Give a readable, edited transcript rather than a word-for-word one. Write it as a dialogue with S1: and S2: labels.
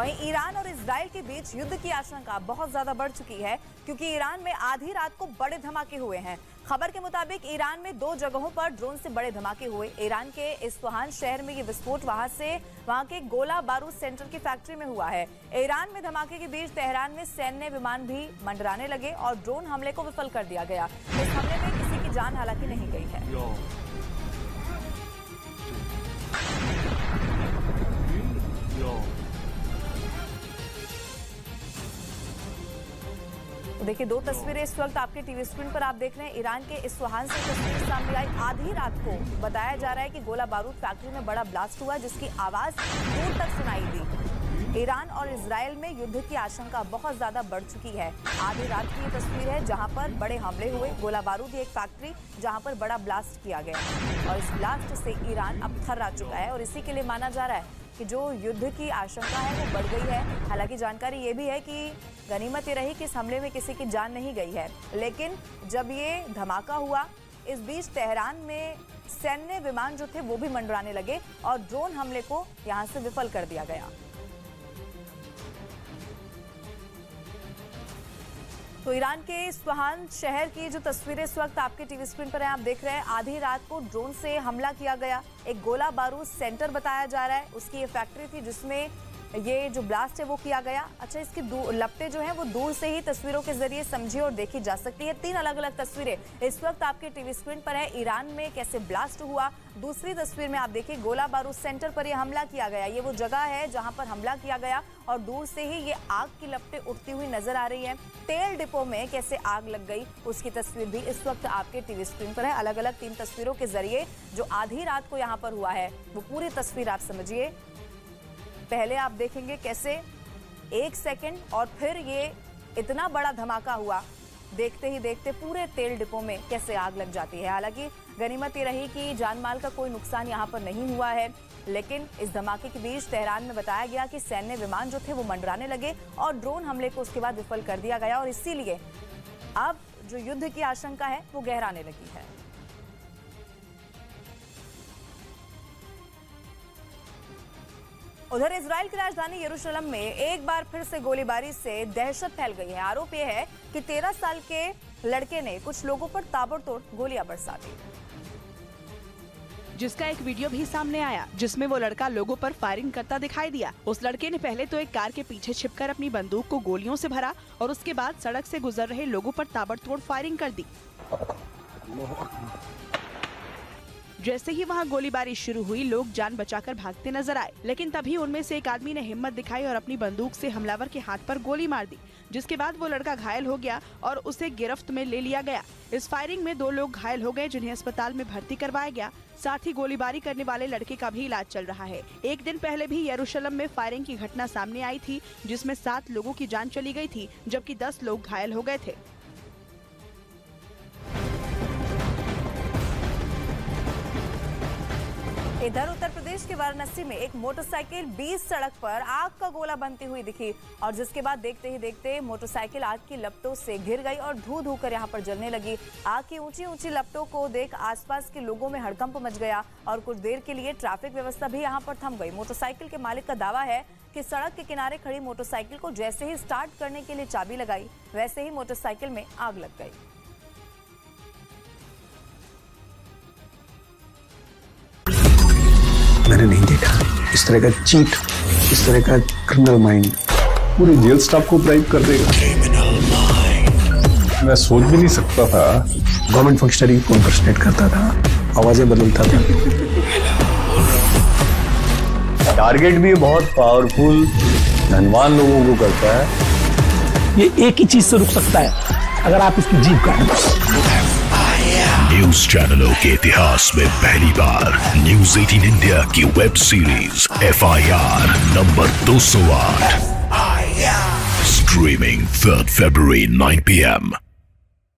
S1: वहीं ईरान और इजराइल के बीच युद्ध की आशंका बहुत ज्यादा बढ़ चुकी है, क्योंकि ईरान में आधी रात को बड़े धमाके हुए हैं। खबर के मुताबिक ईरान में 2 जगहों पर ड्रोन से बड़े धमाके हुए। ईरान के इस्फहान शहर में ये विस्फोट वहां के गोला बारूद सेंटर की फैक्ट्री में हुआ है। ईरान में धमाके के बीच तेहरान में सैन्य विमान भी मंडराने लगे और ड्रोन हमले को विफल कर दिया गया। इस हमले में किसी की जान हालांकि नहीं गई है। तो देखिए 2 तस्वीरें इस वक्त आपके टीवी स्क्रीन पर आप देख रहे हैं। ईरान के इस्फहान से तस्वीर सामने आई। आधी रात को बताया जा रहा है कि गोला बारूद फैक्ट्री में बड़ा ब्लास्ट हुआ, जिसकी आवाज दूर तक सुनाई दी। ईरान और इजराइल में युद्ध की आशंका बहुत ज्यादा बढ़ चुकी है। आधी रात की ये तस्वीर है जहां पर बड़े हमले हुए। गोला बारूद एक फैक्ट्री जहां पर बड़ा ब्लास्ट किया गया और इस ब्लास्ट से ईरान अब थर्रा चुका है और इसी के लिए माना जा रहा है कि जो युद्ध की आशंका है वो बढ़ गई है। हालांकि जानकारी ये भी है कि गनीमत ये रही कि इस हमले में किसी की जान नहीं गई है, लेकिन जब ये धमाका हुआ इस बीच तेहरान में सैन्य विमान जो थे वो भी मंडराने लगे और ड्रोन हमले को यहां से विफल कर दिया गया। तो ईरान के इस्फहान शहर की जो तस्वीरें इस वक्त आपके टीवी स्क्रीन पर हैं, आप देख रहे हैं। आधी रात को ड्रोन से हमला किया गया। एक गोला बारूद सेंटर बताया जा रहा है, उसकी ये फैक्ट्री थी जिसमें ये जो ब्लास्ट है वो किया गया। अच्छा, इसकी लपटें जो हैं वो दूर से ही तस्वीरों के जरिए समझी और देखी जा सकती है। 3 अलग अलग तस्वीरें इस वक्त आपके टीवी स्क्रीन पर है। ईरान में कैसे ब्लास्ट हुआ, दूसरी तस्वीर में आप देखिए गोला बारूद सेंटर पर यह हमला किया गया। ये वो जगह है जहां पर हमला किया गया और दूर से ही ये आग की लपटें उठती हुई नजर आ रही है। तेल डिपो में कैसे आग लग गई उसकी तस्वीर भी इस वक्त आपके टीवी स्क्रीन पर है। अलग अलग 3 तस्वीरों के जरिए जो आधी रात को यहाँ पर हुआ है वो पूरी तस्वीर आप समझिए। पहले आप देखेंगे कैसे 1 सेकंड और फिर ये इतना बड़ा धमाका हुआ, देखते ही देखते पूरे तेल डिपो में कैसे आग लग जाती है। हालांकि गनीमत ये रही कि जान माल का कोई नुकसान यहाँ पर नहीं हुआ है, लेकिन इस धमाके के बीच तेहरान में बताया गया कि सैन्य विमान जो थे वो मंडराने लगे और ड्रोन हमले को उसके बाद विफल कर दिया गया और इसीलिए अब जो युद्ध की आशंका है वो गहराने लगी है। उधर इजराइल की राजधानी यरूशलेम में एक बार फिर से गोलीबारी से दहशत फैल गई है। आरोप यह है कि 13 साल के लड़के ने कुछ लोगों पर ताबड़तोड़ गोलियां बरसा दी,
S2: जिसका एक वीडियो भी सामने आया जिसमें वो लड़का लोगों पर फायरिंग करता दिखाई दिया। उस लड़के ने पहले तो एक कार के पीछे छिपकर अपनी बंदूक को गोलियों से भरा और उसके बाद सड़क से गुजर रहे लोगों पर ताबड़तोड़ फायरिंग कर दी। जैसे ही वहां गोलीबारी शुरू हुई, लोग जान बचाकर भागते नजर आए, लेकिन तभी उनमें से एक आदमी ने हिम्मत दिखाई और अपनी बंदूक से हमलावर के हाथ पर गोली मार दी, जिसके बाद वो लड़का घायल हो गया और उसे गिरफ्त में ले लिया गया। इस फायरिंग में 2 लोग घायल हो गए जिन्हें अस्पताल में भर्ती करवाया गया। साथ ही गोलीबारी करने वाले लड़के का भी इलाज चल रहा है। एक दिन पहले भी यरूशलेम में फायरिंग की घटना सामने आई थी, जिसमें 7 लोगों की जान चली गई थी, जबकि 10 लोग घायल हो गए थे।
S1: इधर उत्तर प्रदेश के वाराणसी में एक मोटरसाइकिल 20 सड़क पर आग का गोला बनती हुई दिखी और जिसके बाद देखते ही देखते मोटरसाइकिल आग की लपटों से घिर गई और धू धू कर यहाँ पर जलने लगी। आग की ऊंची ऊंची लपटों को देख आसपास के लोगों में हड़कंप मच गया और कुछ देर के लिए ट्रैफिक व्यवस्था भी यहाँ पर थम गई। मोटरसाइकिल के मालिक का दावा है कि सड़क के किनारे खड़ी मोटरसाइकिल को जैसे ही स्टार्ट करने के लिए चाबी लगाई, वैसे ही मोटरसाइकिल में आग लग गई।
S3: मैंने नहीं देखा इस तरह का चीट, इस तरह का क्रिमिनल माइंड पूरे जेल स्टाफ को ब्राइब कर देगा। मैं सोच भी नहीं सकता था। गवर्नमेंट फंक्शनरी को इम्पर्सनेट करता था, आवाजें बदलता था। टारगेट भी बहुत पावरफुल धनवान लोगों को करता है।
S4: ये एक ही चीज से रुक सकता है, अगर आप इसकी जीभ काट दो।
S5: न्यूज चैनलों के इतिहास में पहली बार न्यूज 18 इंडिया की web series FIR number 208 streaming 3 February 9 PM